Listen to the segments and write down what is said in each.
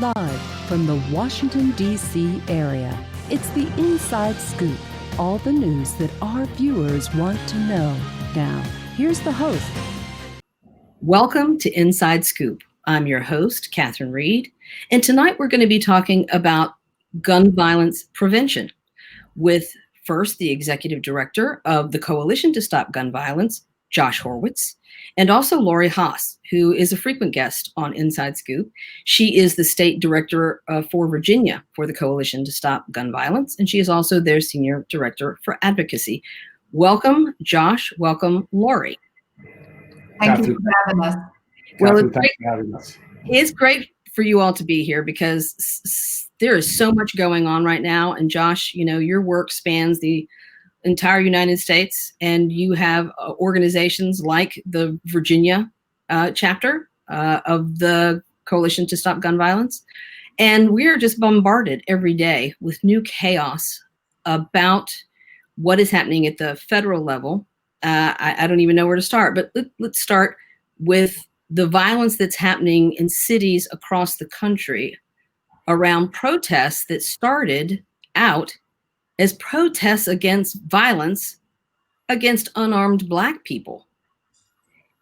Live from the Washington, D.C. area, it's the Inside Scoop. All the news that our viewers want to know. Now, here's the host. Welcome to Inside Scoop. I'm your host, Catherine Reed, and tonight we're going to be talking about gun violence prevention with first the executive director of the Coalition to Stop Gun Violence, Josh Horwitz, and also Lori Haas, who is a frequent guest on Inside Scoop. She is the state director for Virginia for the Coalition to Stop Gun Violence, and she is also their senior director for advocacy. Welcome, Josh. Welcome, Lori. Thank you for having us. Well, it's great for you all to be here because there is so much going on right now. And Josh, you know, your work spans the entire United States, and you have organizations like the Virginia chapter of the Coalition to Stop Gun Violence. And we are just bombarded every day with new chaos about what is happening at the federal level. I don't even know where to start, but let's start with the violence that's happening in cities across the country around protests that started out as protests against violence against unarmed Black people.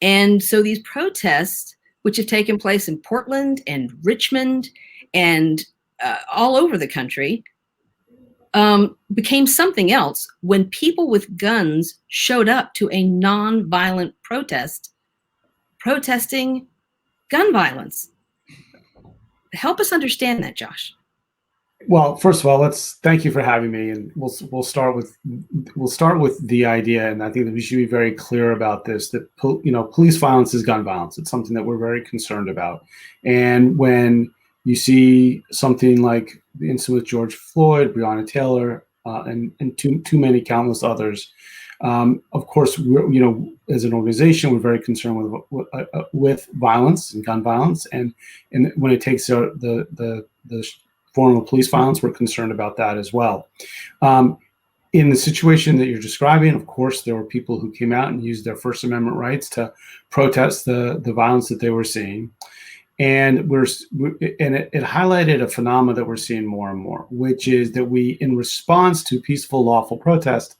And so these protests, which have taken place in Portland and Richmond and all over the country, became something else when people with guns showed up to a non-violent protest, protesting gun violence. Help us understand that, Josh. Well, first of all, thank you for having me, and we'll start with the idea, and I think that we should be very clear about this. That police violence is gun violence. It's something that we're very concerned about, and when you see something like the incident with George Floyd, Breonna Taylor, and too many countless others, of course, as an organization, we're very concerned with violence and gun violence, and when it takes the form of police violence, we're concerned about that as well. In the situation that you're describing, of course, there were people who came out and used their First Amendment rights to protest the violence that they were seeing. And it highlighted a phenomenon that we're seeing more and more, which is that in response to peaceful, lawful protest,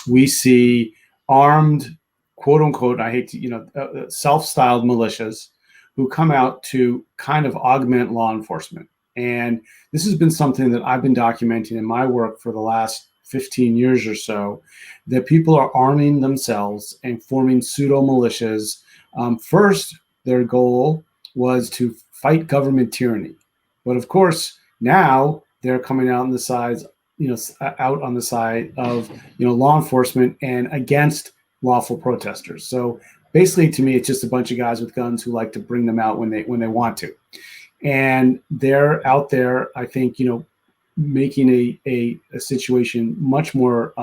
we see armed, quote unquote, I hate to, self-styled militias who come out to kind of augment law enforcement. And this has been something that I've been documenting in my work for the last 15 years or so, that people are arming themselves and forming pseudo militias. First, their goal was to fight government tyranny. But of course, now they're coming out on the sides, out on the side of, law enforcement and against lawful protesters. So basically, to me, it's just a bunch of guys with guns who like to bring them out when they want to. And they're out there, I think, making a situation much more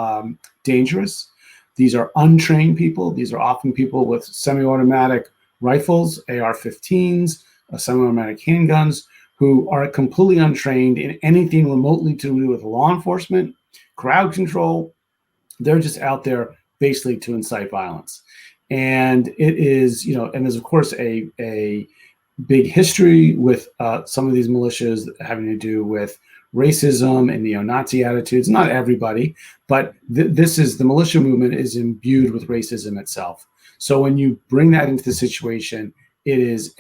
dangerous. These are untrained people. These are often people with semi-automatic rifles, AR-15s, semi-automatic handguns, who are completely untrained in anything remotely to do with law enforcement, crowd control. They're just out there basically to incite violence. And it is, and there's of course a big history with some of these militias having to do with racism and neo-Nazi attitudes. Not everybody, but the militia movement is imbued with racism itself. So when you bring that into the situation, it is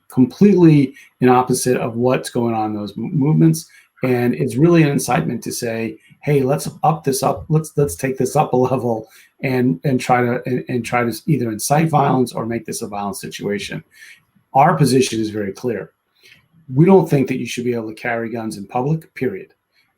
completely an opposite of what's going on in those movements, and it's really an incitement to say, hey, let's up this up. Let's take this up a level and try to either incite violence or make this a violent situation. Our position is very clear. We don't think that you should be able to carry guns in public, period.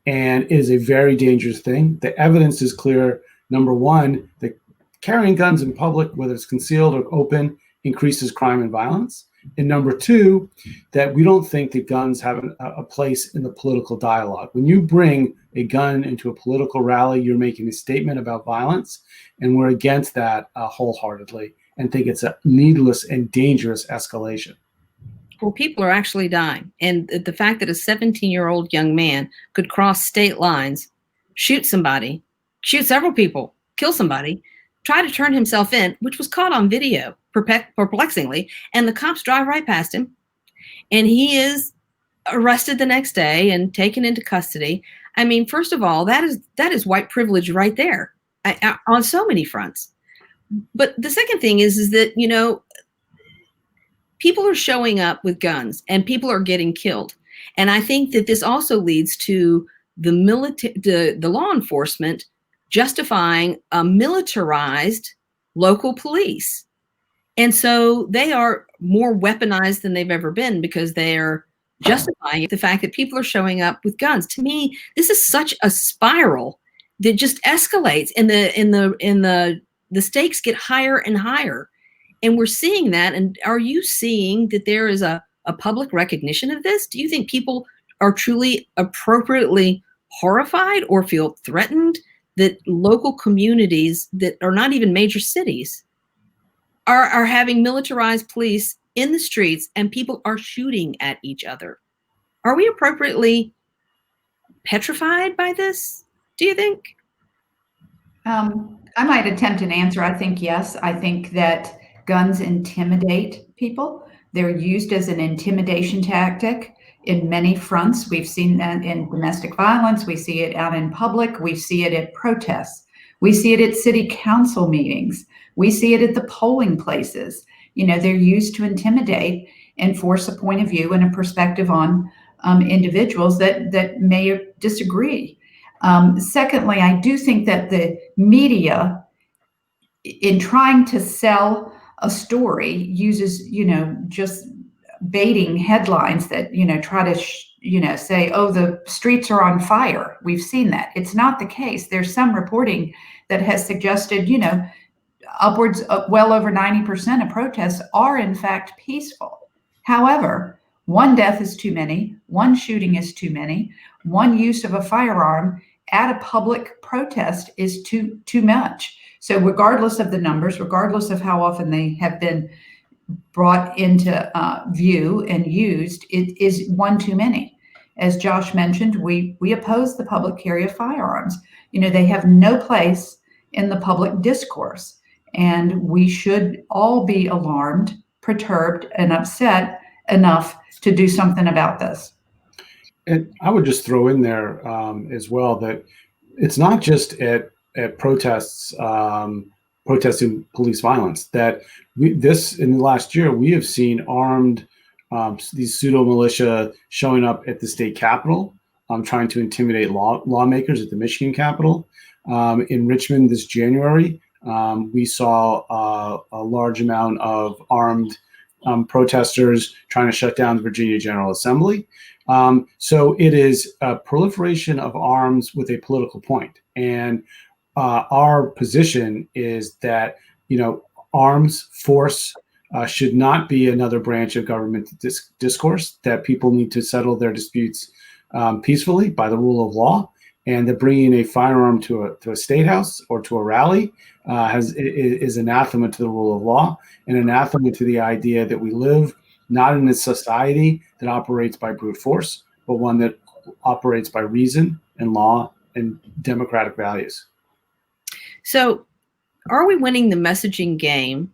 And it is a very dangerous thing. The evidence is clear. Number one, that carrying guns in public, whether it's concealed or open, increases crime and violence. And number two, that we don't think that guns have a place in the political dialogue. When you bring a gun into a political rally, you're making a statement about violence, and we're against that wholeheartedly and think it's a needless and dangerous escalation. Well, people are actually dying. And the fact that a 17-year-old young man could cross state lines, shoot somebody, shoot several people, kill somebody, try to turn himself in, which was caught on video, perplexingly, and the cops drive right past him. and he is arrested the next day and taken into custody. I mean, first of all, that is white privilege right there on so many fronts. But the second thing is that, you know, people are showing up with guns and people are getting killed. And I think that this also leads to the law enforcement justifying a militarized local police. And so they are more weaponized than they've ever been because they're justifying the fact that people are showing up with guns. To me, this is such a spiral that just escalates, and the stakes get higher and higher. And we're seeing that. And are you seeing that there is a public recognition of this? Do you think people are truly appropriately horrified or feel threatened that local communities that are not even major cities are having militarized police in the streets and people are shooting at each other? Are we appropriately petrified by this, do you think? I might attempt an answer. I think yes. I think that guns intimidate people. They're used as an intimidation tactic in many fronts. We've seen that in domestic violence. We see it out in public. We see it at protests. We see it at city council meetings. We see it at the polling places. You know, they're used to intimidate and force a point of view and a perspective on individuals that may disagree. Secondly, I do think that the media, in trying to sell a story, uses, you know, just baiting headlines that, you know, try to, say, oh, the streets are on fire. We've seen that. It's not the case. There's some reporting that has suggested, you know, upwards of well over 90% of protests are in fact peaceful. However, one death is too many, one shooting is too many, one use of a firearm at a public protest is too much. So regardless of the numbers, regardless of how often they have been brought into view and used, it is one too many. As Josh mentioned, we oppose the public carry of firearms. You know, they have no place in the public discourse. And we should all be alarmed, perturbed, and upset enough to do something about this. And I would just throw in there as well that it's not just at protests, protesting police violence, that in the last year, we have seen armed, these pseudo militia showing up at the state capitol, trying to intimidate lawmakers at the Michigan Capitol. In Richmond this January, we saw a large amount of armed protesters trying to shut down the Virginia General Assembly. So it is a proliferation of arms with a political point. And our position is that, you know, arms force should not be another branch of government discourse, that people need to settle their disputes peacefully by the rule of law, and that bringing a firearm to a state house or to a rally is anathema to the rule of law, and anathema to the idea that we live not in a society that operates by brute force, but one that operates by reason and law and democratic values. So are we winning the messaging game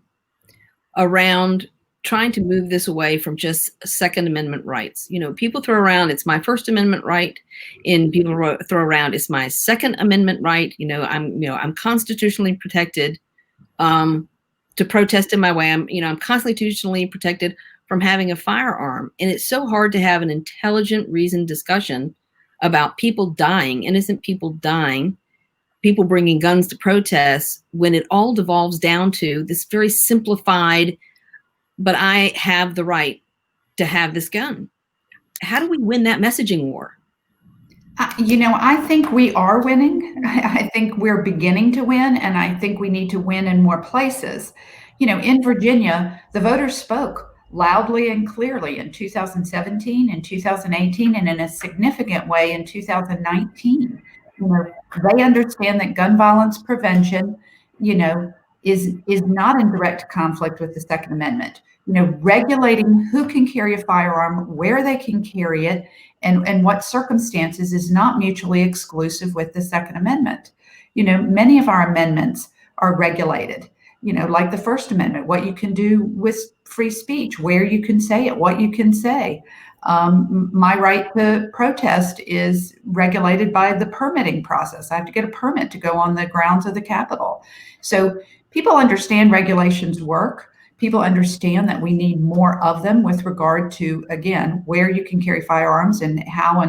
around trying to move this away from just Second Amendment rights? You know, people throw around, it's my First Amendment right, and people throw around, it's my Second Amendment right. I'm constitutionally protected to protest in my way. I'm constitutionally protected from having a firearm. And it's so hard to have an intelligent, reasoned discussion about people dying, innocent people dying, people bringing guns to protests, when it all devolves down to this very simplified, but I have the right to have this gun. How do we win that messaging war? I think we are winning. I think we're beginning to win, and I think we need to win in more places. You know, in Virginia, the voters spoke loudly and clearly in 2017 and 2018, and in a significant way in 2019. You know, they understand that gun violence prevention, is not in direct conflict with the Second Amendment. You know, regulating who can carry a firearm, where they can carry it, and what circumstances is not mutually exclusive with the Second Amendment. You know, many of our amendments are regulated. like the First Amendment, what you can do with free speech, where you can say it, what you can say. My right to protest is regulated by the permitting process. I have to get a permit to go on the grounds of the Capitol. So people understand regulations work. People understand that we need more of them with regard to, again, where you can carry firearms and how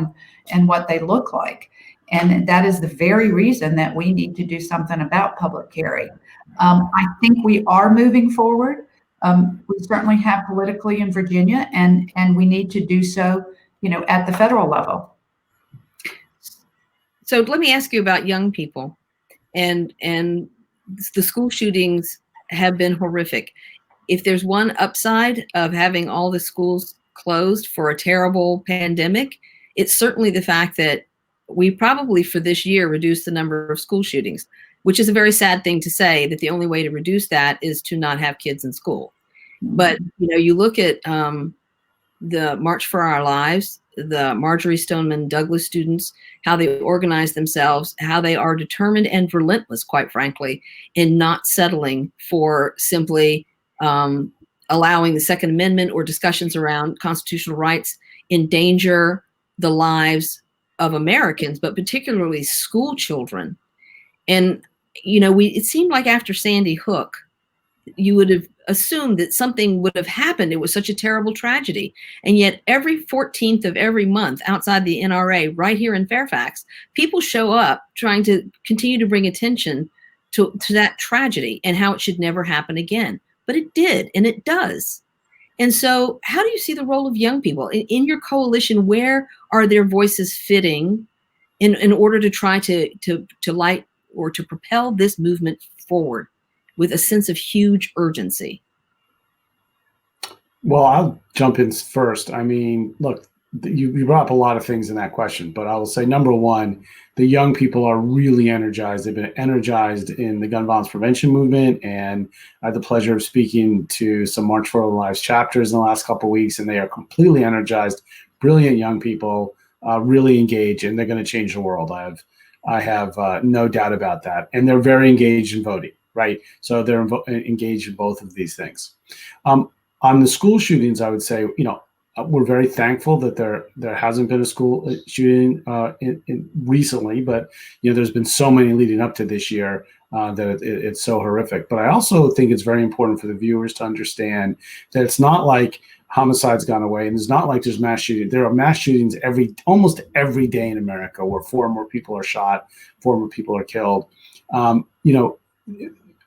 and what they look like. And that is the very reason that we need to do something about public carry. I think we are moving forward. We certainly have politically in Virginia, and we need to do so, at the federal level. So let me ask you about young people, and the school shootings have been horrific. If there's one upside of having all the schools closed for a terrible pandemic, it's certainly the fact that we probably for this year reduced the number of school shootings, which is a very sad thing to say, that the only way to reduce that is to not have kids in school. But, you look at the March for Our Lives, the Marjorie Stoneman Douglas students, how they organize themselves, how they are determined and relentless, quite frankly, in not settling for simply allowing the Second Amendment or discussions around constitutional rights endanger the lives of Americans, but particularly school children. And, it seemed like after Sandy Hook, you would have assumed that something would have happened. It was such a terrible tragedy. And yet every 14th of every month outside the NRA, right here in Fairfax, people show up trying to continue to bring attention to that tragedy and how it should never happen again. But it did, and it does. And so how do you see the role of young people in your coalition? Where are their voices fitting in order to try to light or to propel this movement forward with a sense of huge urgency? Well, I'll jump in first. I mean, look, you brought up a lot of things in that question, but I will say, number one, the young people are really energized. They've been energized in the gun violence prevention movement, and I had the pleasure of speaking to some March for Our Lives chapters in the last couple of weeks, and they are completely energized, brilliant young people, really engaged, and they're going to change the world. I have no doubt about that, and they're very engaged in voting, right? So they're engaged in both of these things. On the school shootings, I would say, we're very thankful that there hasn't been a school shooting recently, but there's been so many leading up to this year that it's so horrific. But I also think it's very important for the viewers to understand that it's not like homicide's gone away, and it's not like there's mass shootings. There are mass shootings almost every day in America, where 4 more people are shot, 4 more people are killed.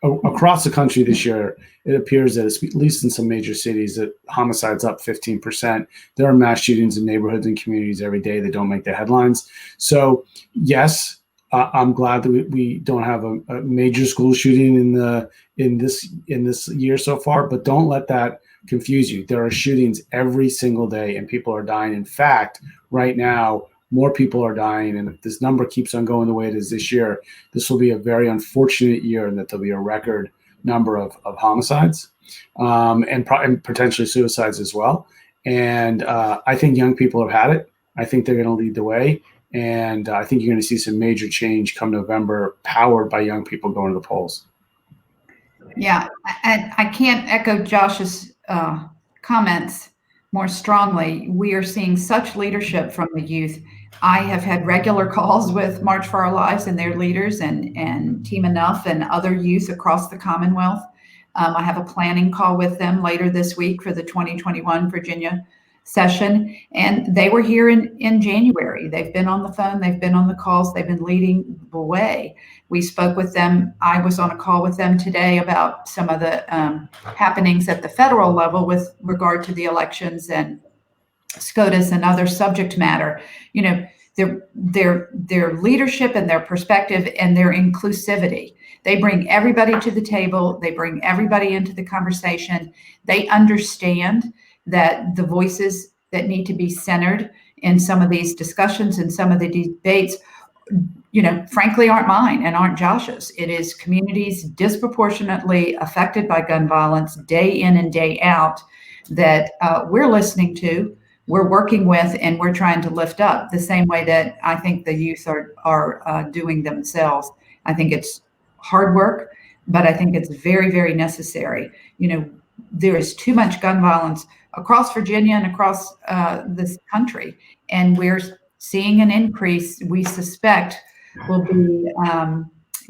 Across the country this year, it appears that at least in some major cities, that homicide's up 15%. There are mass shootings in neighborhoods and communities every day that don't make the headlines. So yes, I'm glad that we don't have a major school shooting in this year so far, but don't let that confuse you. There are shootings every single day, and people are dying. In fact, right now, more people are dying, and if this number keeps on going the way it is this year, this will be a very unfortunate year, and that there'll be a record number of homicides and potentially suicides as well. And I think young people have had it. I think they're going to lead the way, and I think you're going to see some major change come November, powered by young people going to the polls. Yeah, and I can't echo Josh's comments more strongly. We are seeing such leadership from the youth. I have had regular calls with March for Our Lives and their leaders and Team Enough and other youth across the Commonwealth. I have a planning call with them later this week for the 2021 Virginia session. And they were here in January. They've been on the phone, they've been on the calls, they've been leading the way. We spoke with them. I was on a call with them today about some of the happenings at the federal level with regard to the elections and SCOTUS and other subject matter. Their leadership and their perspective and their inclusivity. They bring everybody to the table. They bring everybody into the conversation. They understand that the voices that need to be centered in some of these discussions and some of the debates, frankly, aren't mine and aren't Josh's. It is communities disproportionately affected by gun violence day in and day out that we're listening to, we're working with, and we're trying to lift up the same way that I think the youth are doing themselves. I think it's hard work. but I think it's very, very necessary. There is too much gun violence across Virginia and across this country, and we're seeing an increase. We suspect will be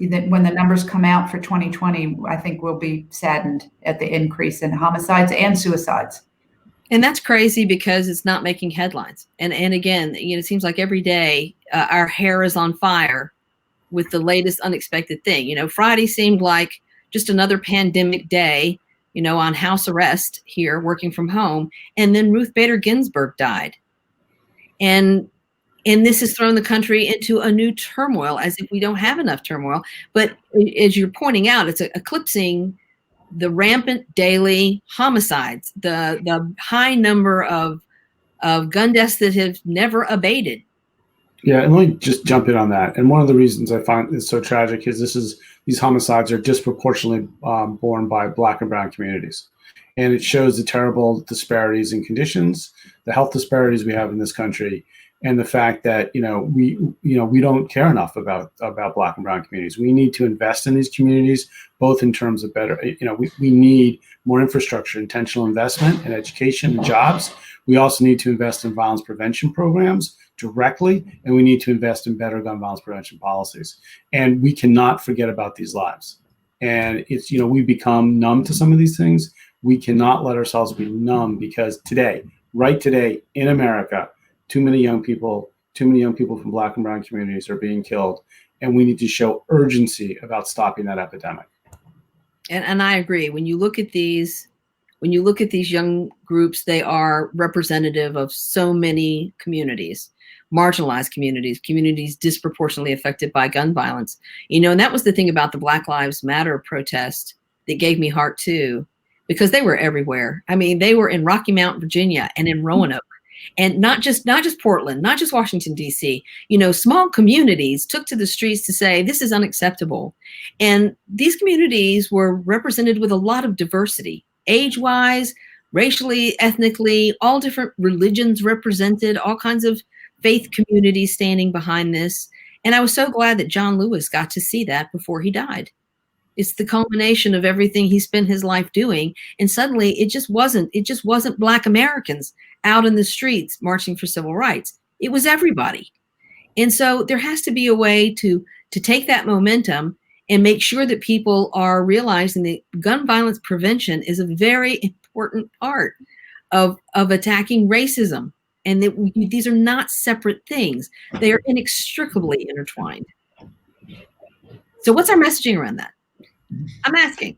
that when the numbers come out for 2020, I think we'll be saddened at the increase in homicides and suicides. And that's crazy because it's not making headlines. And again, it seems like every day our hair is on fire with the latest unexpected thing. Friday seemed like just another pandemic day, on house arrest here, working from home. And then Ruth Bader Ginsburg died. And this has thrown the country into a new turmoil, as if we don't have enough turmoil. But as you're pointing out, it's eclipsing the rampant daily homicides, the high number of gun deaths that have never abated. Yeah, and let me just jump in on that. And one of the reasons I find this so tragic is these homicides are disproportionately borne by Black and brown communities. And it shows the terrible disparities in conditions, the health disparities we have in this country, and the fact that we don't care enough about Black and brown communities. We need to invest in these communities, both in terms of better. We need more infrastructure, intentional investment, and education and jobs. We also need to invest in violence prevention programs directly, and we need to invest in better gun violence prevention policies. And we cannot forget about these lives. And it's we've become numb to some of these things. We cannot let ourselves be numb, because right today in America, too many young people from Black and brown communities are being killed, and we need to show urgency about stopping that epidemic. And I agree. When you look at these young groups, they are representative of so many communities, marginalized communities disproportionately affected by gun violence. And that was the thing about the Black Lives Matter protest that gave me heart too, because they were everywhere. I mean, they were in Rocky Mount, Virginia, and in Roanoke. And not just Portland, not just Washington, D.C., small communities took to the streets to say, this is unacceptable. And these communities were represented with a lot of diversity, age-wise, racially, ethnically, all different religions represented, all kinds of faith communities standing behind this. And I was so glad that John Lewis got to see that before he died. It's the culmination of everything he spent his life doing. And suddenly it just wasn't Black Americans out in the streets marching for civil rights. It was everybody. And so there has to be a way to take that momentum and make sure that people are realizing that gun violence prevention is a very important part of attacking racism. And that these are not separate things. They are inextricably intertwined. So what's our messaging around that? I'm asking.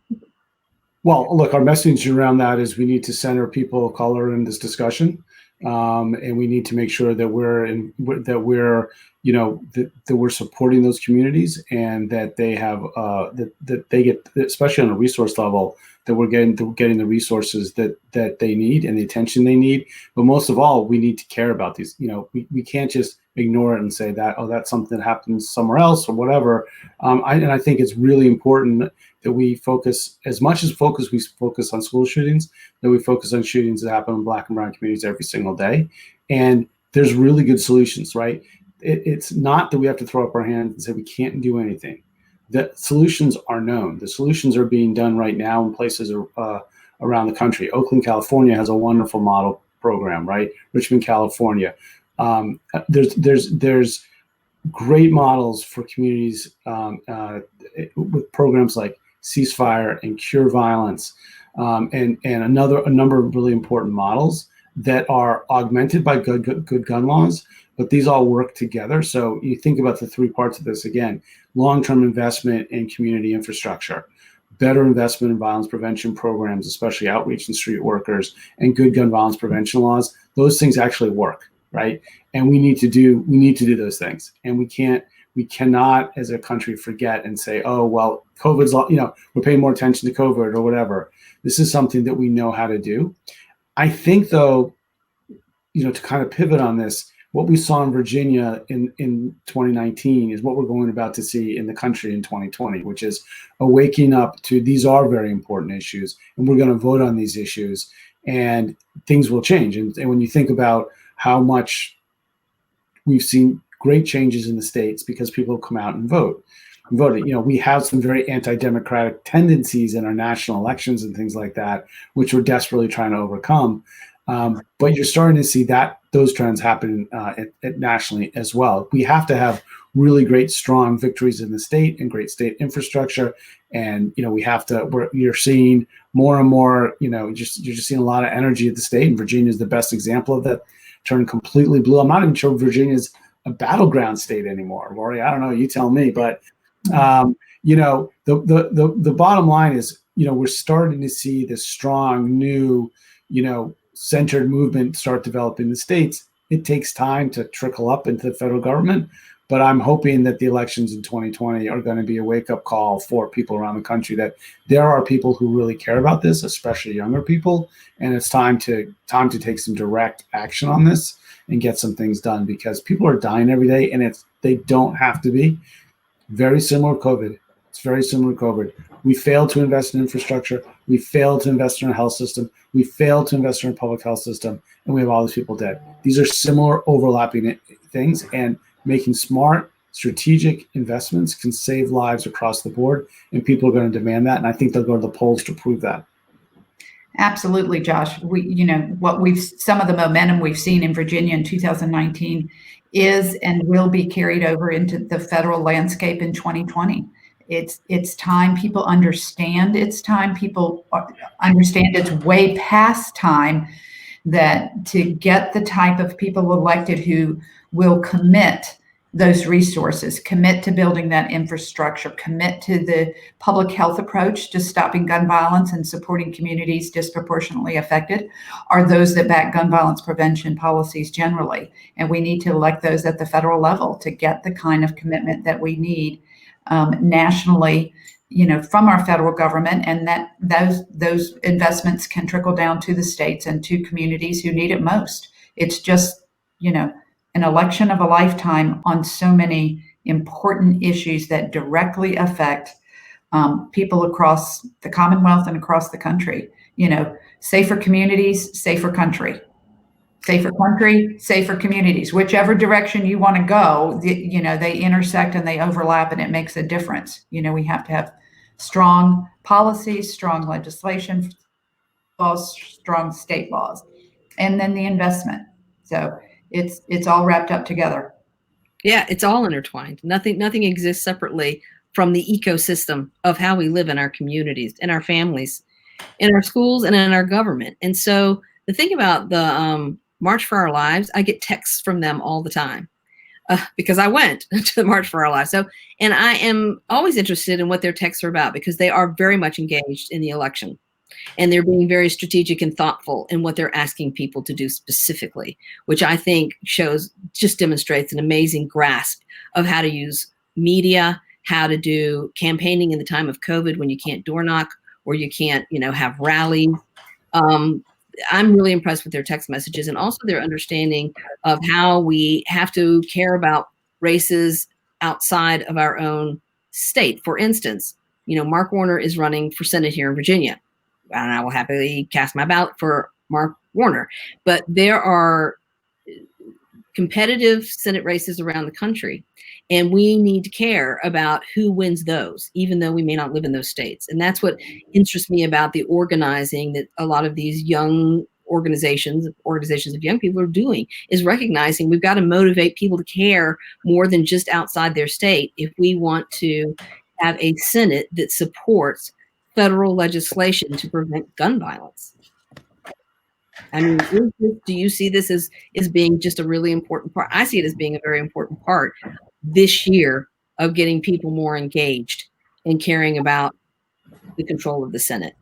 Well, look, our message around that is we need to center people of color in this discussion, and we need to make sure that we're supporting those communities, and that they have that they get, especially on a resource level, that we're getting the resources that they need and the attention they need. But most of all, we need to care about these. We can't just ignore it and say that, that's something that happens somewhere else or whatever. I think it's really important that we focus, as much as we focus on school shootings, that we focus on shootings that happen in Black and brown communities every single day. And there's really good solutions, right? It's not that we have to throw up our hands and say we can't do anything. The solutions are known. The solutions are being done right now in places around the country. Oakland, California has a wonderful model program, right? Richmond, California. There's great models for communities with programs like Ceasefire and Cure Violence, and a number of really important models that are augmented by good gun laws. But these all work together. So you think about the three parts of this again: long-term investment in community infrastructure, better investment in violence prevention programs, especially outreach and street workers, and good gun violence prevention laws. Those things actually work, right? And we need to do those things. And we cannot as a country forget and say, oh, well, COVID's, we're paying more attention to COVID or whatever. This is something that we know how to do. I think, though, to kind of pivot on this, what we saw in Virginia in 2019 is what we're going about to see in the country in 2020, which is a waking up to these are very important issues, and we're going to vote on these issues, and things will change. And when you think about how much we've seen great changes in the states because people have come out and vote, voted. We have some very anti-democratic tendencies in our national elections and things like that, which we're desperately trying to overcome. But you're starting to see those trends happen nationally as well. We have to have really great, strong victories in the state and great state infrastructure. And, you're seeing more and more, you're just seeing a lot of energy at the state. And Virginia is the best example of that. Turned completely blue. I'm not even sure Virginia's a battleground state anymore. Lori, I don't know. You tell me. But, the bottom line is, we're starting to see this strong new, centered movement start developing in the states. It takes time to trickle up into the federal government, but I'm hoping that the elections in 2020 are going to be a wake-up call for people around the country that there are people who really care about this, especially younger people, and it's time to take some direct action on this and get some things done, because people are dying every day, and they don't have to be. Very similar to COVID. It's very similar to COVID. We failed to invest in infrastructure. We failed to invest in a health system. We failed to invest in a public health system, and we have all these people dead. These are similar overlapping things, and making smart, strategic investments can save lives across the board, and people are going to demand that, and I think they'll go to the polls to prove that. Absolutely, Josh. Some of the momentum we've seen in Virginia in 2019 is and will be carried over into the federal landscape in 2020. It's time people understand. It's time people understand it's way past time that to get the type of people elected who will commit those resources, commit to building that infrastructure, commit to the public health approach to stopping gun violence and supporting communities disproportionately affected, are those that back gun violence prevention policies generally. And we need to elect those at the federal level to get the kind of commitment that we need nationally, from our federal government, and that those investments can trickle down to the states and to communities who need it most. It's just, an election of a lifetime on so many important issues that directly affect people across the Commonwealth and across the country. Safer communities, safer country. Safer country, safer communities. Whichever direction you want to go, they intersect and they overlap, and it makes a difference. We have to have strong policies, strong legislation, laws, strong state laws, and then the investment. So it's all wrapped up together. Yeah, it's all intertwined. Nothing exists separately from the ecosystem of how we live in our communities, in our families, in our schools, and in our government. And so the thing about the March for Our Lives, I get texts from them all the time because I went to the March for Our Lives. So, and I am always interested in what their texts are about, because they are very much engaged in the election, and they're being very strategic and thoughtful in what they're asking people to do specifically, which I think just demonstrates an amazing grasp of how to use media, how to do campaigning in the time of COVID when you can't door knock or you can't, have rallies. I'm really impressed with their text messages, and also their understanding of how we have to care about races outside of our own state. For instance, Mark Warner is running for Senate here in Virginia, and I will happily cast my ballot for Mark Warner. But there are competitive Senate races around the country, and we need to care about who wins those, even though we may not live in those states. And that's what interests me about the organizing that a lot of these young organizations of young people are doing, is recognizing we've got to motivate people to care more than just outside their state if we want to have a Senate that supports federal legislation to prevent gun violence. I mean, do you see this as being just a really important part? I see it as being a very important part this year of getting people more engaged and caring about the control of the Senate.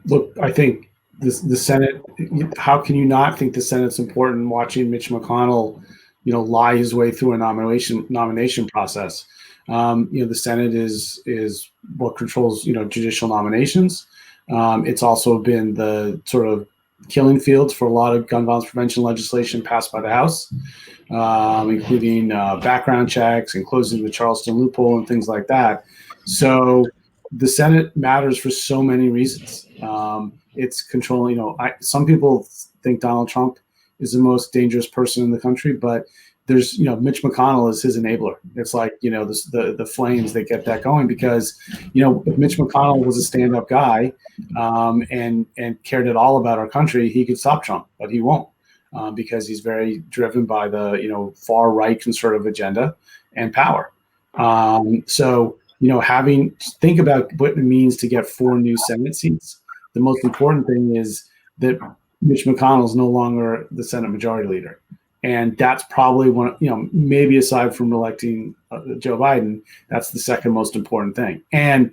Look, I think the Senate, how can you not think the Senate's important, watching Mitch McConnell, lie his way through a nomination process? The Senate is what controls, judicial nominations. It's also been the sort of killing fields for a lot of gun violence prevention legislation passed by the House, including background checks and closing the Charleston loophole and things like that. So the Senate matters for so many reasons. It's controlling, some people think Donald Trump is the most dangerous person in the country, but there's, Mitch McConnell is his enabler. It's like, the flames that get that going, because, if Mitch McConnell was a stand-up guy and cared at all about our country, he could stop Trump, but he won't, because he's very driven by the, far right conservative agenda and power. So, think about what it means to get 4 new Senate seats. The most important thing is that Mitch McConnell is no longer the Senate Majority Leader. And that's probably one, maybe aside from electing Joe Biden, that's the second most important thing. And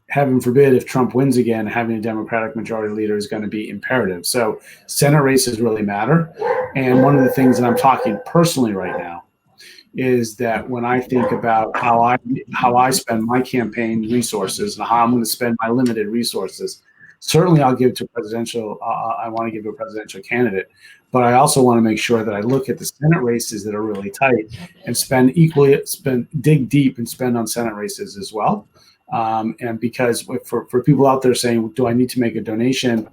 heaven forbid, if Trump wins again, having a Democratic Majority Leader is going to be imperative. So Senate races really matter. And one of the things that I'm talking personally right now is that when I think about how I spend my campaign resources and how I'm going to spend my limited resources, certainly I'll give to presidential. I want to give to a presidential candidate, but I also want to make sure that I look at the Senate races that are really tight and dig deep and spend on Senate races as well. And because for people out there saying, do I need to make a donation?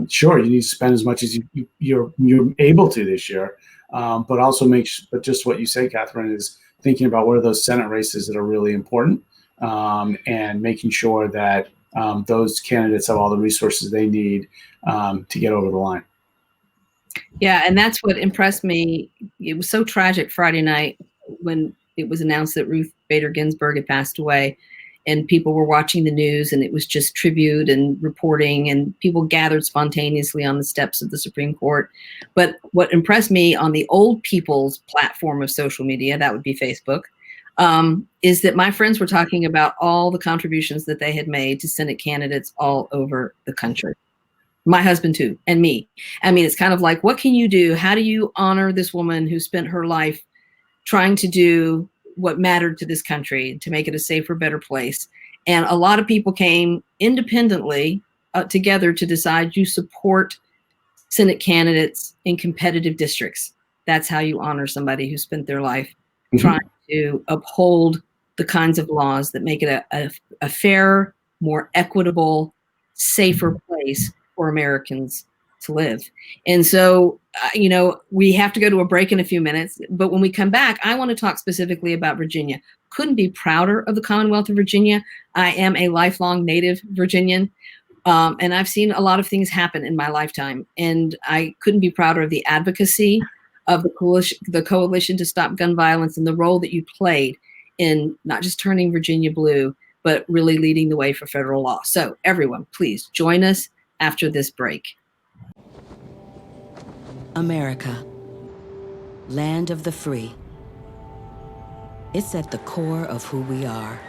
Sure, you need to spend as much as you're able to this year. But also but just what you say, Catherine, is thinking about what are those Senate races that are really important, and making sure that those candidates have all the resources they need to get over the line. Yeah, and that's what impressed me. It was so tragic Friday night when it was announced that Ruth Bader Ginsburg had passed away, and people were watching the news, and it was just tribute and reporting, and people gathered spontaneously on the steps of the Supreme Court. But what impressed me on the old people's platform of social media, that would be Facebook, is that my friends were talking about all the contributions that they had made to Senate candidates all over the country. My husband too, and me. I mean, it's kind of like, what can you do? How do you honor this woman who spent her life trying to do what mattered to this country, to make it a safer, better place? And a lot of people came independently together to decide you support Senate candidates in competitive districts. That's how you honor somebody who spent their life trying to uphold the kinds of laws that make it a fair, more equitable, safer place for Americans to live. And so, we have to go to a break in a few minutes, but when we come back, I want to talk specifically about Virginia. Couldn't be prouder of the Commonwealth of Virginia. I am a lifelong native Virginian, and I've seen a lot of things happen in my lifetime, and I couldn't be prouder of the advocacy of the Coalition to Stop Gun Violence and the role that you played in not just turning Virginia blue, but really leading the way for federal law. So everyone, please join us after this break. America, land of the free. It's at the core of who we are.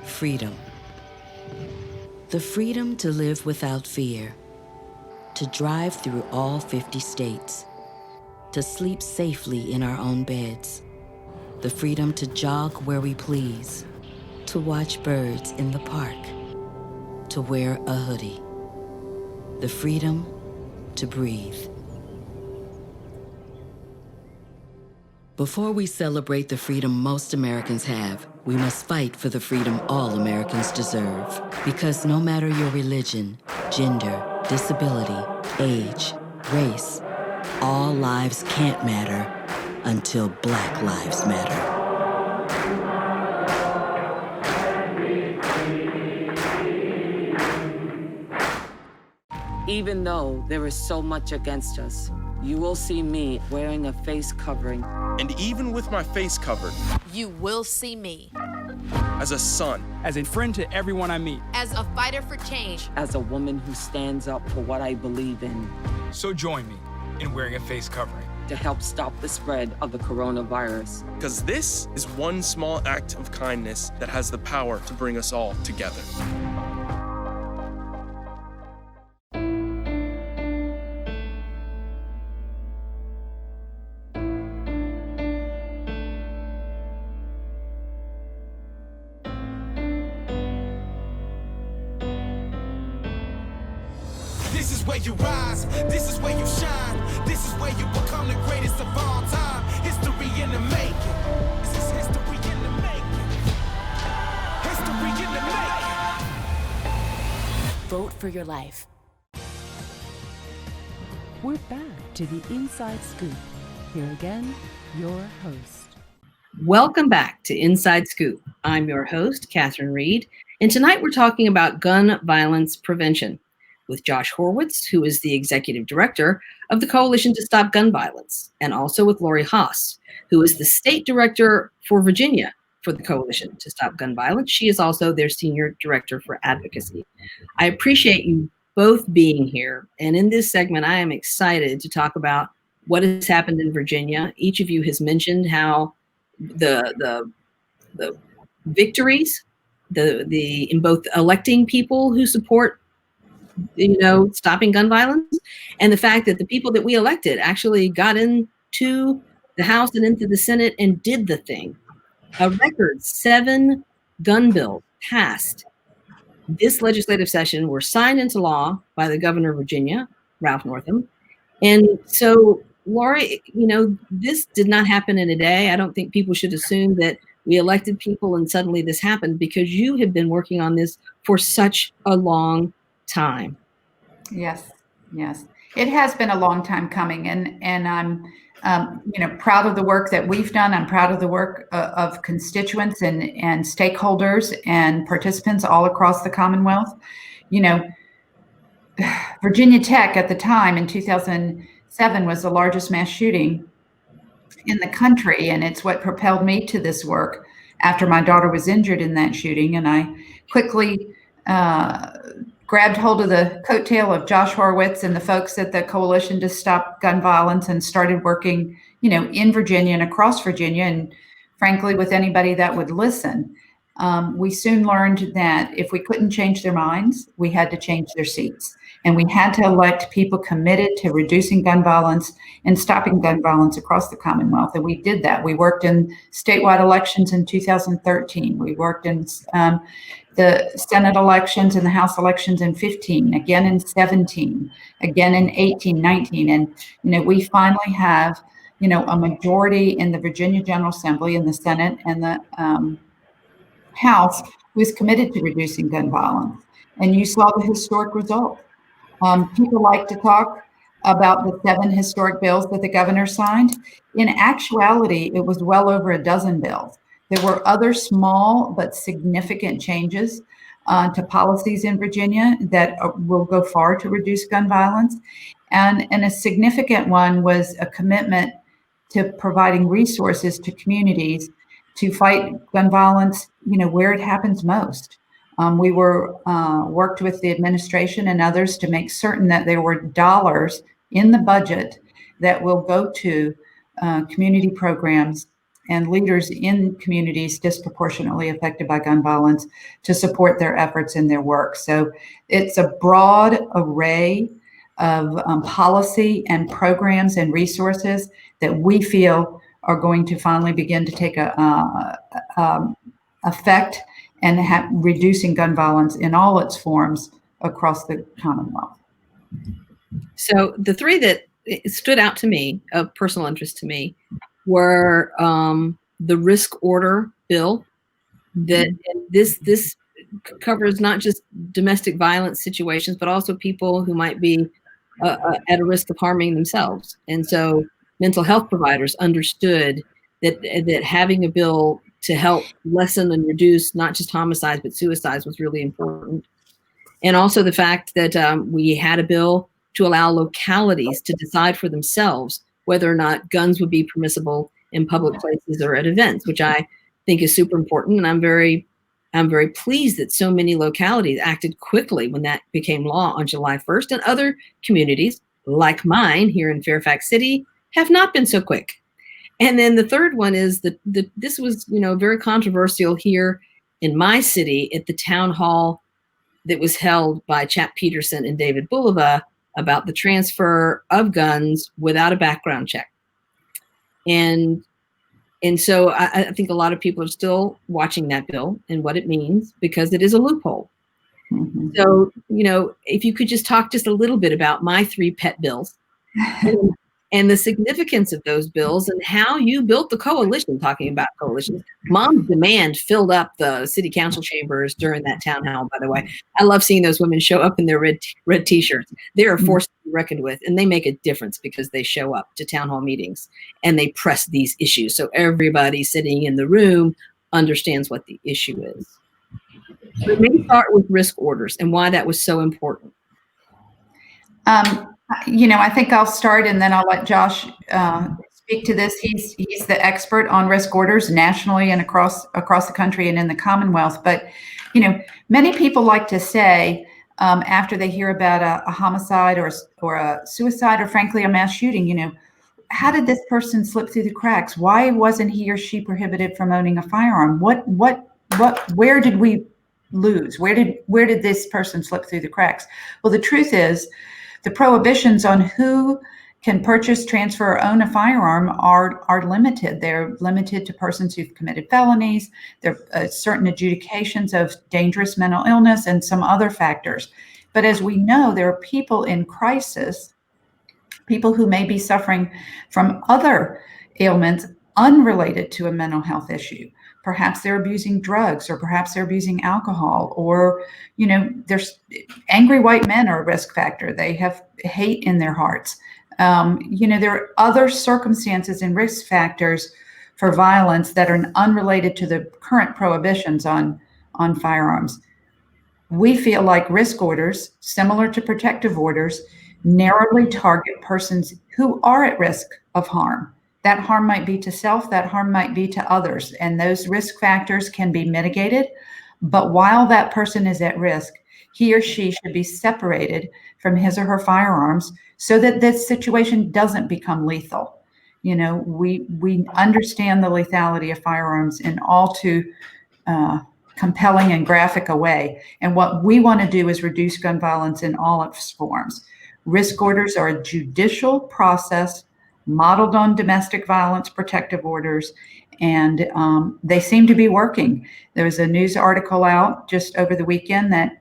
Freedom. The freedom to live without fear, to drive through all 50 states, to sleep safely in our own beds, the freedom to jog where we please, to watch birds in the park, to wear a hoodie, the freedom to breathe. Before we celebrate the freedom most Americans have, we must fight for the freedom all Americans deserve. Because no matter your religion, gender, disability, age, race, all lives can't matter until Black Lives Matter. Even though there is so much against us, you will see me wearing a face covering. And even with my face covered, you will see me as a son, as a friend to everyone I meet, as a fighter for change, as a woman who stands up for what I believe in. So join me in wearing a face covering to help stop the spread of the coronavirus. Because this is one small act of kindness that has the power to bring us all together. This is where you rise, this is where you shine, this is where you become the greatest of all time. History in the making. This is history in the making. History in the making. Vote for your life. We're back to the Inside Scoop. Here again, your host. Welcome back to Inside Scoop. I'm your host, Catherine Reed, and tonight we're talking about gun violence prevention with Josh Horwitz, who is the executive director of the Coalition to Stop Gun Violence, and also with Lori Haas, who is the state director for Virginia for the Coalition to Stop Gun Violence. She is also their senior director for advocacy. I appreciate you both being here, and in this segment, I am excited to talk about what has happened in Virginia. Each of you has mentioned how the victories, the in both electing people who support stopping gun violence, and the fact that the people that we elected actually got into the House and into the Senate and did the thing. A record 7 gun bills passed this legislative session, were signed into law by the governor of Virginia, Ralph Northam. And so, Lori, this did not happen in a day. I don't think people should assume that we elected people and suddenly this happened, because you have been working on this for such a long time. Yes. It has been a long time coming, and I'm proud of the work that we've done. I'm proud of the work of constituents and stakeholders and participants all across the Commonwealth. Virginia Tech at the time in 2007 was the largest mass shooting in the country, and it's what propelled me to this work after my daughter was injured in that shooting. And I quickly grabbed hold of the coattail of Josh Horwitz and the folks at the Coalition to Stop Gun Violence and started working, in Virginia and across Virginia, and frankly, with anybody that would listen. We soon learned that if we couldn't change their minds, we had to change their seats. And we had to elect people committed to reducing gun violence and stopping gun violence across the Commonwealth. And we did that. We worked in statewide elections in 2013. We worked in the Senate elections and the House elections in 15, again in 17, again in 18, 19. And, we finally have, a majority in the Virginia General Assembly, in the Senate and the House, who is committed to reducing gun violence. And you saw the historic result. People like to talk about the 7 historic bills that the governor signed. In actuality, it was well over a dozen bills. There were other small but significant changes to policies in Virginia that will go far to reduce gun violence. And a significant one was a commitment to providing resources to communities to fight gun violence, where it happens most. We worked with the administration and others to make certain that there were dollars in the budget that will go to community programs and leaders in communities disproportionately affected by gun violence to support their efforts in their work. So it's a broad array of policy and programs and resources that we feel are going to finally begin to take effect and reducing gun violence in all its forms across the Commonwealth. So the 3 that stood out to me, of personal interest to me, were the risk order bill. That this covers not just domestic violence situations, but also people who might be at a risk of harming themselves. And so mental health providers understood that having a bill to help lessen and reduce not just homicides, but suicides was really important. And also the fact that we had a bill to allow localities to decide for themselves whether or not guns would be permissible in public places or at events, which I think is super important. And I'm very pleased that so many localities acted quickly when that became law on July 1st, and other communities like mine here in Fairfax City have not been so quick. And then the third one is that this was, very controversial here in my city at the town hall that was held by Chap Peterson and David Bulova about the transfer of guns without a background check. And so I think a lot of people are still watching that bill and what it means, because it is a loophole. Mm-hmm. So, if you could just talk just a little bit about my 3 pet bills. and the significance of those bills and how you built the coalition. Talking about coalitions, Moms Demand filled up the city council chambers during that town hall, by the way. I love seeing those women show up in their red t-shirts. They're a force to be reckoned with, and they make a difference because they show up to town hall meetings and they press these issues. So everybody sitting in the room understands what the issue is. So let me start with risk orders and why that was so important. I think I'll start and then I'll let Josh speak to this. He's the expert on risk orders nationally and across the country and in the Commonwealth. But, many people like to say after they hear about a homicide or a suicide or frankly a mass shooting, how did this person slip through the cracks? Why wasn't he or she prohibited from owning a firearm? Where did we lose? Where did this person slip through the cracks? Well, the truth is, the prohibitions on who can purchase, transfer, or own a firearm are limited. They're limited to persons who've committed felonies. There are certain adjudications of dangerous mental illness and some other factors. But as we know, there are people in crisis, people who may be suffering from other ailments unrelated to a mental health issue. Perhaps they're abusing drugs, or perhaps they're abusing alcohol, or, there's angry white men are a risk factor. They have hate in their hearts. There are other circumstances and risk factors for violence that are unrelated to the current prohibitions on firearms. We feel like risk orders, similar to protective orders, narrowly target persons who are at risk of harm. That harm might be to self, that harm might be to others, and those risk factors can be mitigated. But while that person is at risk, he or she should be separated from his or her firearms so that this situation doesn't become lethal. We understand the lethality of firearms in all too compelling and graphic a way. And what we want to do is reduce gun violence in all its forms. Risk orders are a judicial process modeled on domestic violence protective orders, and they seem to be working. There was a news article out just over the weekend that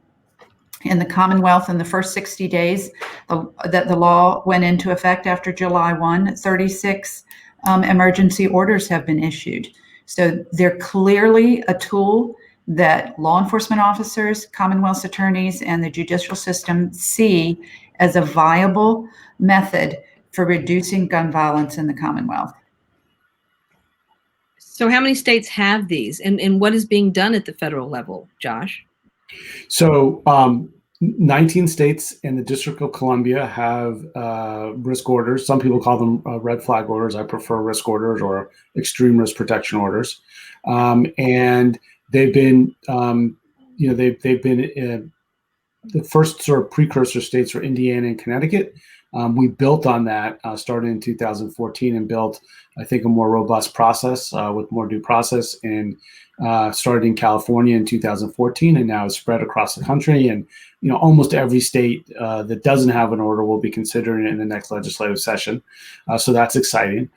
in the Commonwealth in the first 60 days that the law went into effect after July 1, 36 emergency orders have been issued. So they're clearly a tool that law enforcement officers, Commonwealth's attorneys, and the judicial system see as a viable method for reducing gun violence in the Commonwealth. So how many states have these, and what is being done at the federal level, Josh? So 19 states and the District of Columbia have risk orders. Some people call them red flag orders. I prefer risk orders or extreme risk protection orders. And they've been, they've been the first sort of precursor states are Indiana and Connecticut. We built on that, started in 2014 and built, I think, a more robust process with more due process, and started in California in 2014 and now is spread across the country. And, almost every state that doesn't have an order will be considering it in the next legislative session. So that's exciting.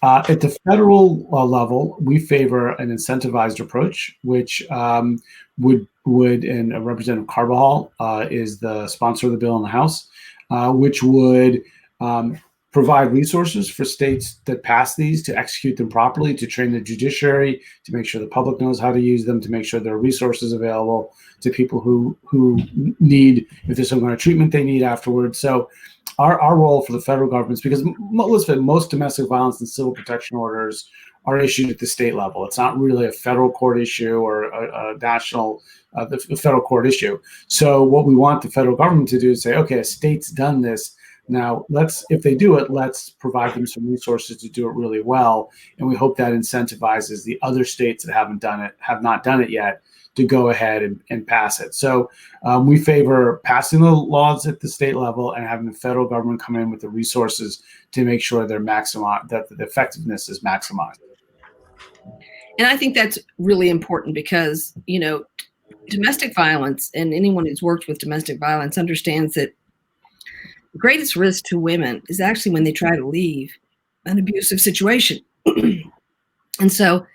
At the federal level, we favor an incentivized approach, which would, and Representative Carbajal is the sponsor of the bill in the House, which would provide resources for states that pass these to execute them properly, to train the judiciary, to make sure the public knows how to use them, to make sure there are resources available to people who need, if there's some kind of treatment they need afterwards. So our role for the federal government is, because most domestic violence and civil protection orders are issued at the state level. It's not really a federal court issue or a national the federal court issue. So what we want the federal government to do is say, okay, a state's done this. Now if they do it, let's provide them some resources to do it really well. And we hope that incentivizes the other states that have not done it yet, to go ahead and pass it. So we favor passing the laws at the state level and having the federal government come in with the resources to make sure they're maximized, that the effectiveness is maximized. And I think that's really important because, domestic violence, and anyone who's worked with domestic violence understands that the greatest risk to women is actually when they try to leave an abusive situation. And so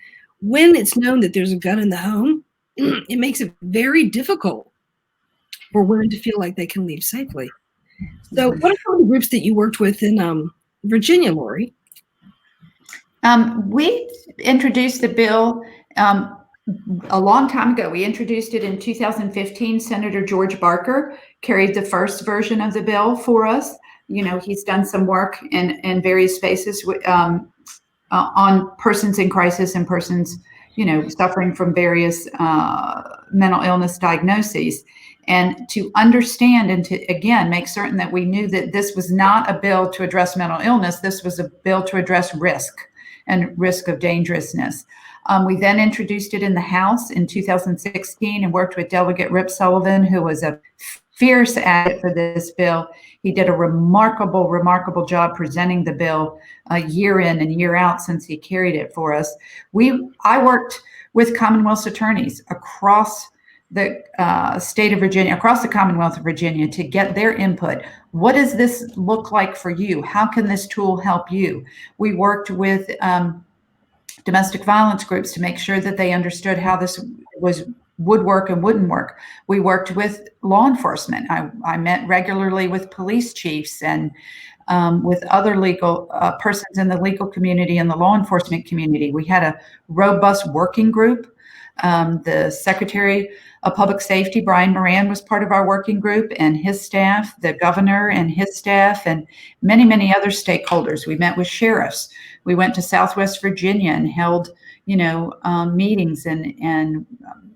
when it's known that there's a gun in the home, it makes it very difficult for women to feel like they can leave safely. So what are some of the groups that you worked with in Virginia, Lori. We introduced the bill a long time ago. We introduced it in 2015. Senator George Barker carried the first version of the bill for us. You know, he's done some work in various spaces on persons in crisis and persons, you know, suffering from various mental illness diagnoses. And to understand and to, again, make certain that we knew that this was not a bill to address mental illness. This was a bill to address risk and risk of dangerousness. We then introduced it in the House in 2016 and worked with Delegate Rip Sullivan, who was a fierce advocate for this bill. He did a remarkable job presenting the bill year in and year out since he carried it for us. I worked with Commonwealth attorneys across the state of Virginia, across the Commonwealth of Virginia, to get their input. What does this look like for you? How can this tool help you? We worked with domestic violence groups to make sure that they understood how this would work and wouldn't work. We worked with law enforcement. I met regularly with police chiefs and with other legal persons in the legal community and the law enforcement community. We had a robust working group. The Secretary of Public Safety, Brian Moran, was part of our working group, and his staff, the governor and his staff, and many other stakeholders. We met with sheriffs. We went to Southwest Virginia and held, meetings and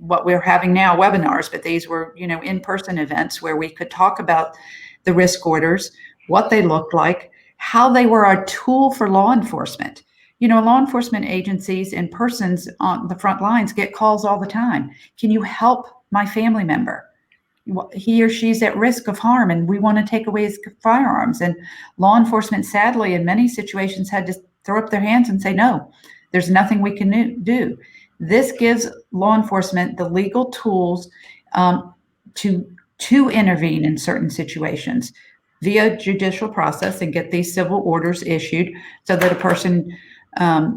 what we're having now, webinars, but these were, in-person events where we could talk about the risk orders, what they looked like, how they were a tool for law enforcement. Law enforcement agencies and persons on the front lines get calls all the time. Can you help my family member? He or she's at risk of harm and we want to take away his firearms. And law enforcement, sadly, in many situations had to throw up their hands and say, no, there's nothing we can do. This gives law enforcement the legal tools to intervene in certain situations via judicial process and get these civil orders issued so that a person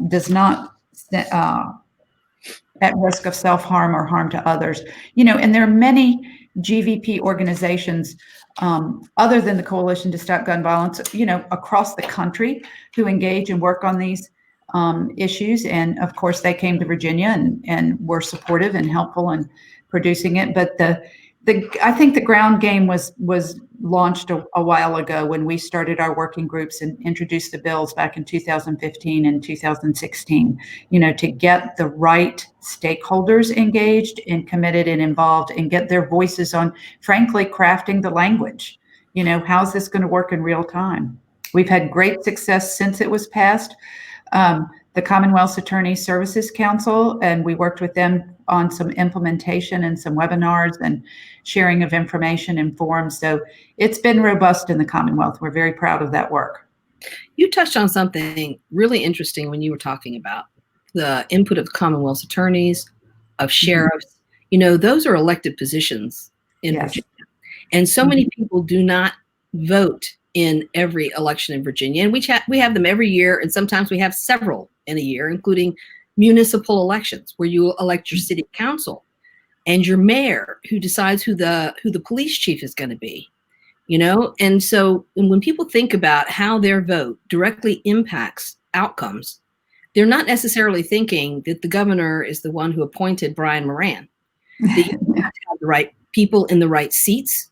does not at risk of self-harm or harm to others. And there are many GVP organizations other than the Coalition to Stop Gun Violence, across the country who engage and work on these issues. And of course, they came to Virginia and were supportive and helpful in producing it. But I think the ground game was launched a while ago when we started our working groups and introduced the bills back in 2015 and 2016, to get the right stakeholders engaged and committed and involved and get their voices on, frankly, crafting the language. How's this going to work in real time? We've had great success since it was passed. The Commonwealth Attorney Services Council, and we worked with them on some implementation and some webinars and sharing of information and forums. So it's been robust in the Commonwealth. We're very proud of that work. You touched on something really interesting when you were talking about the input of Commonwealth attorneys, of sheriffs. Those are elected positions in Virginia. And so many people do not vote in every election in Virginia. And we have them every year, and sometimes we have several in a year, including municipal elections where you elect your city council and your mayor, who decides who the police chief is going to be, And so when people think about how their vote directly impacts outcomes, they're not necessarily thinking that the governor is the one who appointed Brian Moran. That you have to have the right people in the right seats.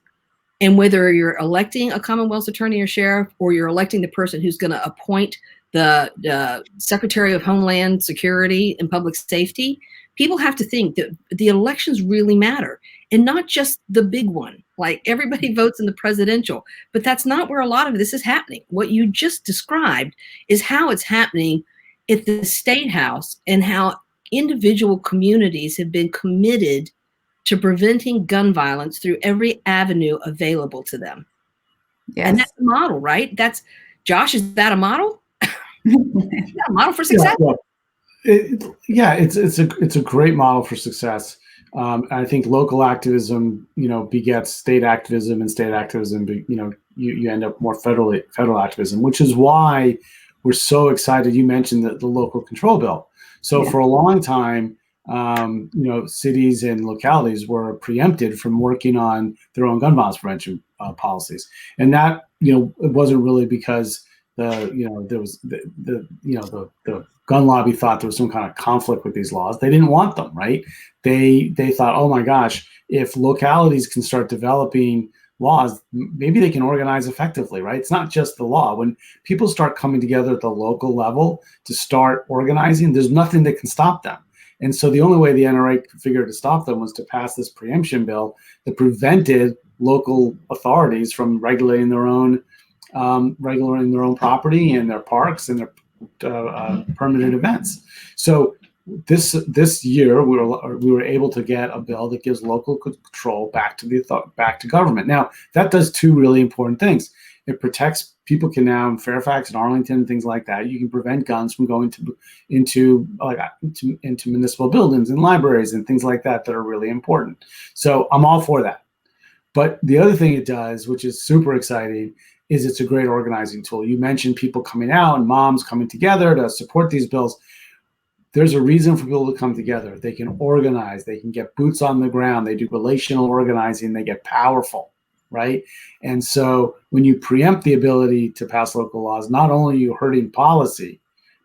And whether you're electing a Commonwealth attorney or sheriff, or you're electing the person who's going to appoint the Secretary of Homeland Security and Public Safety, people have to think that the elections really matter, and not just the big one. Like everybody votes in the presidential, but that's not where a lot of this is happening. What you just described is how it's happening at the State House and how individual communities have been committed to preventing gun violence through every avenue available to them. Yes. And that's the model, right? Josh, is that a model? A model for success? It's a great model for success. I think local activism, begets state activism, and state activism, you end up more federal activism, which is why we're so excited. You mentioned the local control bill. So for a long time, cities and localities were preempted from working on their own gun violence prevention policies. And that, it wasn't really because there was the gun lobby thought there was some kind of conflict with these laws. They didn't want them, right? They thought, oh my gosh, if localities can start developing laws, maybe they can organize effectively, right? It's not just the law. When people start coming together at the local level to start organizing, there's nothing that can stop them. And so the only way the NRA could figure to stop them was to pass this preemption bill that prevented local authorities from regulating their own property and their parks and their permitted events. So this year we were able to get a bill that gives local control back to government. Now that does two really important things. It protects people can now in Fairfax and Arlington and things like that. You can prevent guns from going into municipal buildings and libraries and things like that are really important. So I'm all for that. But the other thing it does, which is super exciting, is it's a great organizing tool. You mentioned people coming out and moms coming together to support these bills. There's a reason for people to come together. They can organize, they can get boots on the ground, they do relational organizing, they get powerful, right? And so when you preempt the ability to pass local laws, not only are you hurting policy,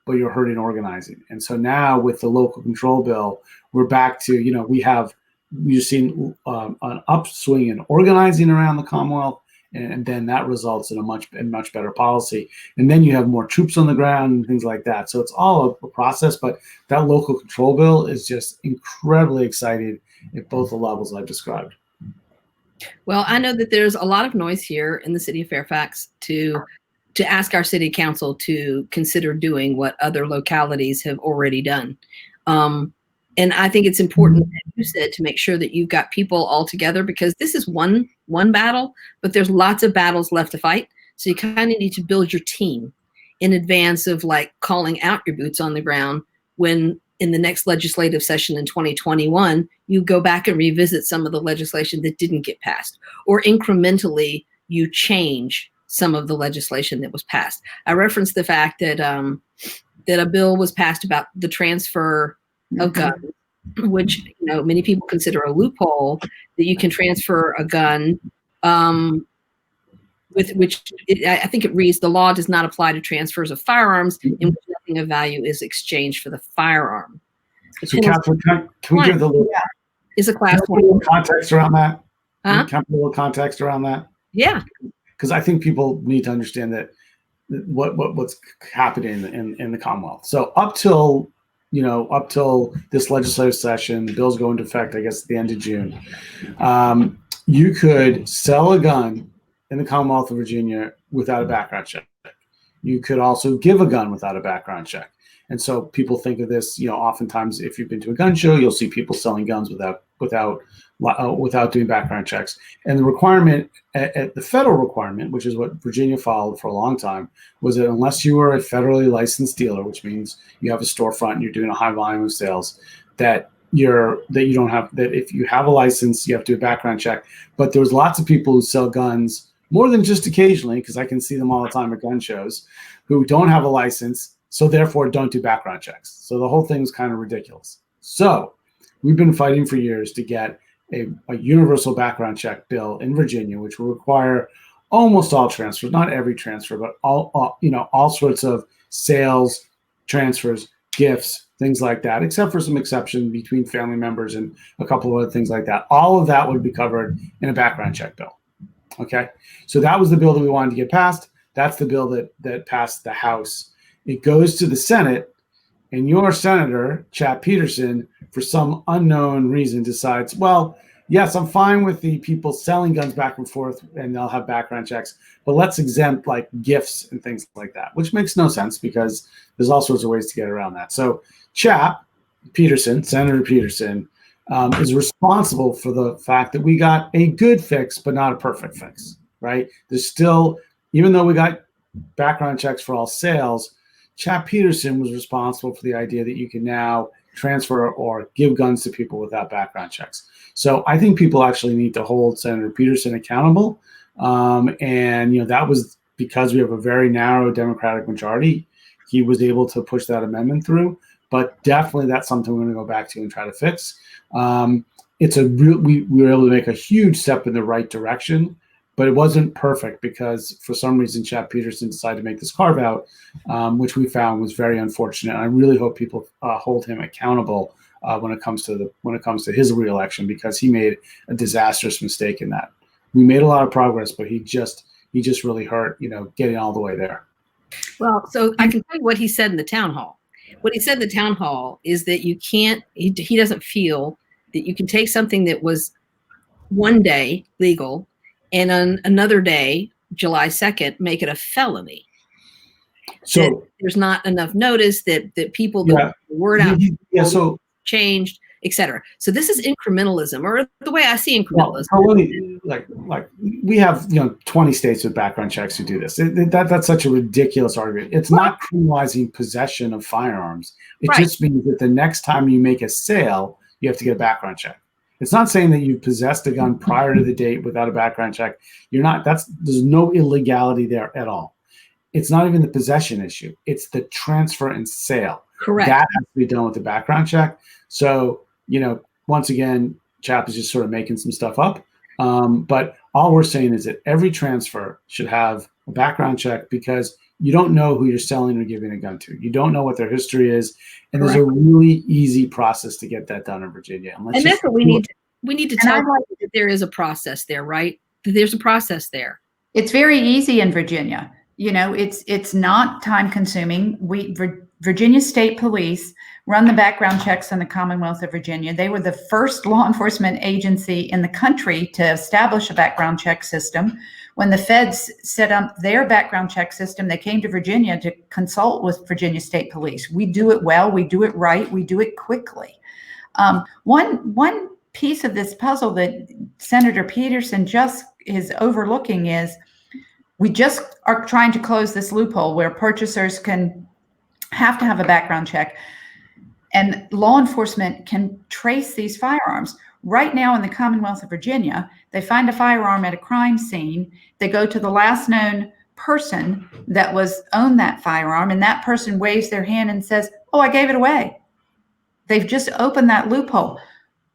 but you're hurting organizing. And so now with the local control bill, we're back to, we've seen an upswing in organizing around the Commonwealth, and then that results in a much better policy. And then you have more troops on the ground and things like that. So it's all a process, but that local control bill is just incredibly exciting at both the levels I've described. Well, I know that there's a lot of noise here in the city of Fairfax to ask our city council to consider doing what other localities have already done. And I think it's important, as you said, to make sure that you've got people all together, because this is one battle, but there's lots of battles left to fight. So you kind of need to build your team in advance of like calling out your boots on the ground when in the next legislative session in 2021, you go back and revisit some of the legislation that didn't get passed, or incrementally you change some of the legislation that was passed. I referenced the fact that that a bill was passed about the transfer of guns, which many people consider a loophole, that you can transfer a gun with which I think it reads, the law does not apply to transfers of firearms in which nothing of value is exchanged for the firearm. So Catherine, can we give the little, is a class one. Context around that? Huh? Can we a little context around that? Yeah. Because I think people need to understand that what's happening in the Commonwealth. So up till this legislative session, the bills go into effect, I guess, at the end of June. You could sell a gun in the Commonwealth of Virginia without a background check. You could also give a gun without a background check. And so people think of this, oftentimes if you've been to a gun show, you'll see people selling guns without doing background checks. And the requirement, at the federal requirement, which is what Virginia followed for a long time, was that unless you are a federally licensed dealer, which means you have a storefront and you're doing a high volume of sales, that if you have a license, you have to do a background check. But there's lots of people who sell guns more than just occasionally, because I can see them all the time at gun shows, who don't have a license, so therefore don't do background checks. So the whole thing is kind of ridiculous. So we've been fighting for years to get a universal background check bill in Virginia, which will require almost all transfers, not every transfer, but all sorts of sales, transfers, gifts, things like that, except for some exception between family members and a couple of other things like that. All of that would be covered in a background check bill. Okay, so that was the bill that we wanted to get passed. That's the bill that passed the House. It goes to the Senate, and your senator, Chap Peterson, for some unknown reason decides, well, yes, I'm fine with the people selling guns back and forth, and they'll have background checks, but let's exempt like gifts and things like that, which makes no sense because there's all sorts of ways to get around that. So Chap Peterson, Senator Peterson, is responsible for the fact that we got a good fix, but not a perfect fix, right? There's still, even though we got background checks for all sales, Chap Peterson was responsible for the idea that you can now transfer or give guns to people without background checks. So I think people actually need to hold Senator Peterson accountable. And that was because we have a very narrow Democratic majority. He was able to push that amendment through, but definitely that's something we're going to go back to and try to fix. We were able to make a huge step in the right direction but it wasn't perfect because for some reason Chap Peterson decided to make this carve out, which we found was very unfortunate. And I really hope people hold him accountable when it comes to his reelection, because he made a disastrous mistake in that. We made a lot of progress, but he just really hurt, getting all the way there. Well, so I can tell you what he said in the town hall. What he said in the town hall is that you can't, he doesn't feel that you can take something that was one day legal and on another day, July 2nd, make it a felony. So that there's not enough notice that people don't get the word out. So changed, etc. So this is incrementalism, or the way I see incrementalism. Like we have 20 states with background checks who do this. That's such a ridiculous argument. It's not criminalizing possession of firearms. It just means that the next time you make a sale, you have to get a background check. It's not saying that you possessed a gun prior to the date without a background check. There's no illegality there at all. It's not even the possession issue. It's the transfer and sale. Correct. That has to be done with the background check. So, once again, Chap is just sort of making some stuff up. But all we're saying is that every transfer should have a background check, because you don't know who you're selling or giving a gun to. You don't know what their history is. And There's a really easy process to get that done in Virginia. And that's what we need to tell them, that there is a process there, right? That there's a process there. It's very easy in Virginia. It's not time consuming. Virginia State Police run the background checks in the Commonwealth of Virginia. They were the first law enforcement agency in the country to establish a background check system. When the feds set up their background check system, they came to Virginia to consult with Virginia State Police. We do it well, we do it right, we do it quickly. One piece of this puzzle that Senator Peterson just is overlooking is we just are trying to close this loophole where purchasers have to have a background check, and law enforcement can trace these firearms. Right now in the Commonwealth of Virginia, they find a firearm at a crime scene. They go to the last known person that owned that firearm, and that person waves their hand and says, "Oh, I gave it away." They've just opened that loophole.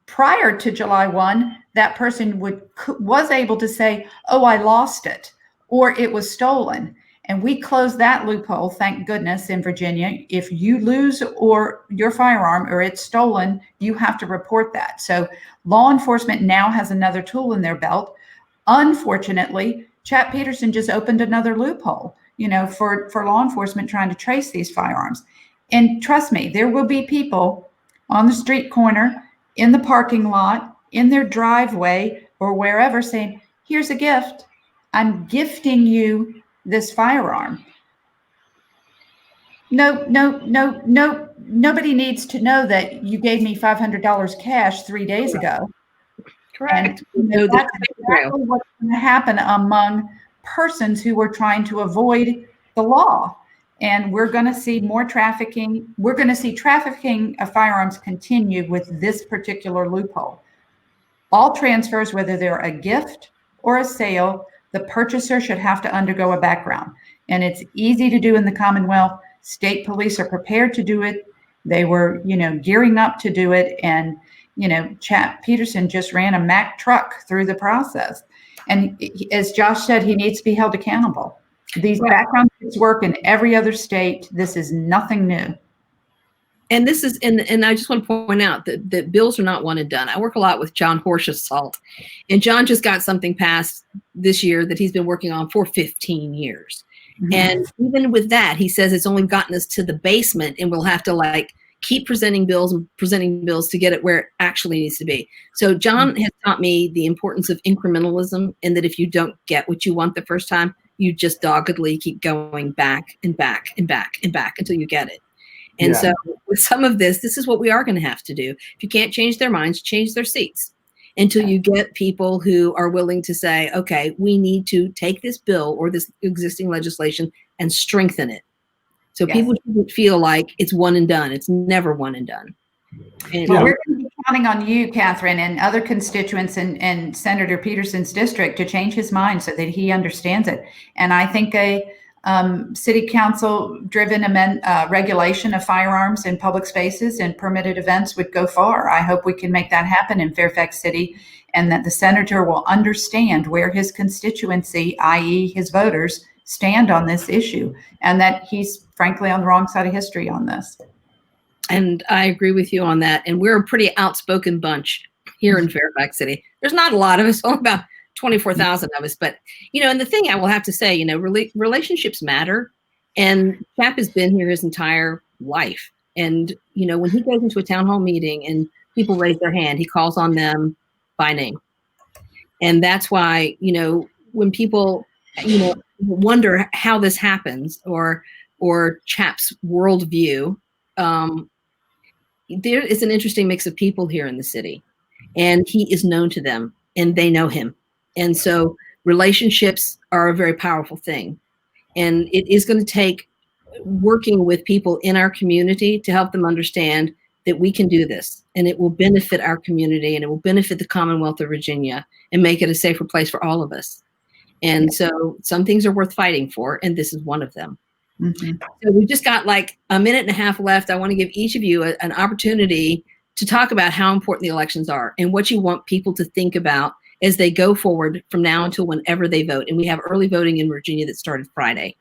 Prior to July 1, that person was able to say, "Oh, I lost it," or "It was stolen." And we closed that loophole, thank goodness, in Virginia. If you lose your firearm or it's stolen, you have to report that. So law enforcement now has another tool in their belt. Unfortunately, Chap Peterson just opened another loophole, for law enforcement trying to trace these firearms. And trust me, there will be people on the street corner, in the parking lot, in their driveway, or wherever saying, "Here's a gift. I'm gifting you this firearm." No, nobody needs to know that you gave me $500 cash 3 days ago. Correct. And that's exactly what's going to happen among persons who are trying to avoid the law. And we're going to see more trafficking. We're going to see trafficking of firearms continue with this particular loophole. All transfers, whether they're a gift or a sale, the purchaser should have to undergo a background. And it's easy to do in the Commonwealth. State police are prepared to do it. They were, gearing up to do it. And, Chap Peterson just ran a Mack truck through the process. And as Josh said, he needs to be held accountable. These background checks work in every other state. This is nothing new. And this is, and I just want to point out that bills are not one and done. I work a lot with John Horshaw-Salt, and John just got something passed this year that he's been working on for 15 years. Mm-hmm. And even with that, he says it's only gotten us to the basement, and we'll have to keep presenting bills to get it where it actually needs to be. So John has taught me the importance of incrementalism, and that if you don't get what you want the first time, you just doggedly keep going back and back and back and back until you get it. And so with some of this is what we are going to have to do. If you can't change their minds, change their seats until you get people who are willing to say, okay, we need to take this bill or this existing legislation and strengthen it. So people shouldn't feel like it's one and done. It's never one and done. And we're going to be counting on you, Catherine, and other constituents in Senator Peterson's district to change his mind so that he understands it. And I think a city council driven regulation of firearms in public spaces and permitted events would go far. I hope we can make that happen in Fairfax City, and that the senator will understand where his constituency, i.e. his voters, stand on this issue, and that he's frankly on the wrong side of history on this. And I agree with you on that. And we're a pretty outspoken bunch here in Fairfax City. There's not a lot of us, only about 24,000 of us. But, and the thing I will have to say, relationships matter. And Chap has been here his entire life. And, when he goes into a town hall meeting and people raise their hand, he calls on them by name. And that's why, when people, wonder how this happens or Chap's worldview, there is an interesting mix of people here in the city, and he is known to them and they know him. And so relationships are a very powerful thing. And it is going to take working with people in our community to help them understand that we can do this, and it will benefit our community, and it will benefit the Commonwealth of Virginia and make it a safer place for all of us. And so some things are worth fighting for, and this is one of them. Mm-hmm. So we just got like a minute and a half left. I want to give each of you an opportunity to talk about how important the elections are and what you want people to think about as they go forward from now until whenever they vote. And we have early voting in Virginia that started Friday.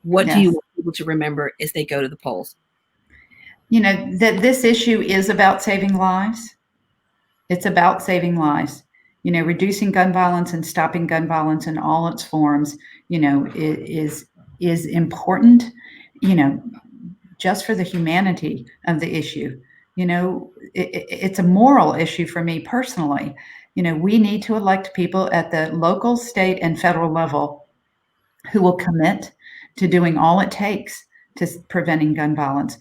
What do you want people to remember as they go to the polls? That this issue is about saving lives. It's about saving lives. Reducing gun violence and stopping gun violence in all its forms, is important, just for the humanity of the issue. It's a moral issue for me personally. We need to elect people at the local, state, and federal level who will commit to doing all it takes to preventing gun violence.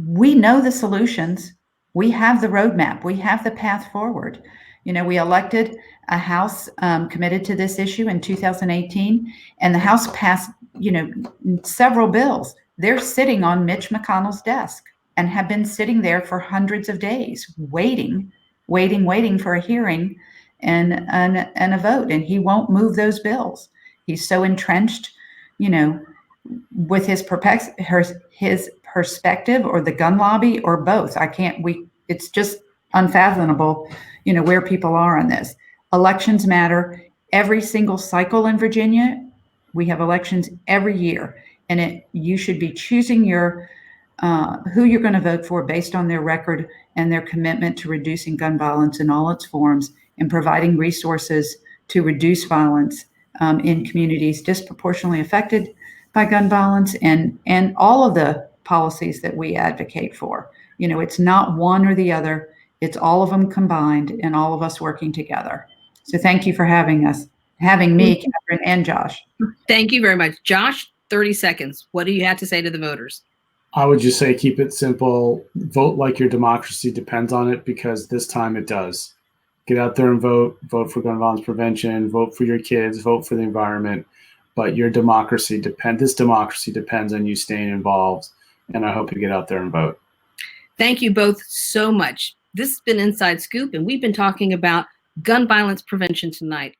We know the solutions. We have the roadmap. We have the path forward. We elected a House committed to this issue in 2018, and the House passed, several bills. They're sitting on Mitch McConnell's desk and have been sitting there for hundreds of days, waiting for a hearing and a vote. And he won't move those bills. He's so entrenched, with his perspective or the gun lobby or both. It's just unfathomable, where people are on this. Elections matter. Every single cycle in Virginia, we have elections every year, and you should be choosing who you're going to vote for based on their record and their commitment to reducing gun violence in all its forms and providing resources to reduce violence in communities disproportionately affected by gun violence, and all of the policies that we advocate for. It's not one or the other. It's all of them combined and all of us working together. So thank you for having me, Catherine and Josh. Thank you very much. Josh, 30 seconds. What do you have to say to the voters? I would just say keep it simple. Vote like your democracy depends on it, because this time it does. Get out there and vote. Vote for gun violence prevention. Vote for your kids. Vote for the environment. But this democracy depends on you staying involved, and I hope you get out there and vote. Thank you both so much. This has been Inside Scoop, and we've been talking about gun violence prevention tonight.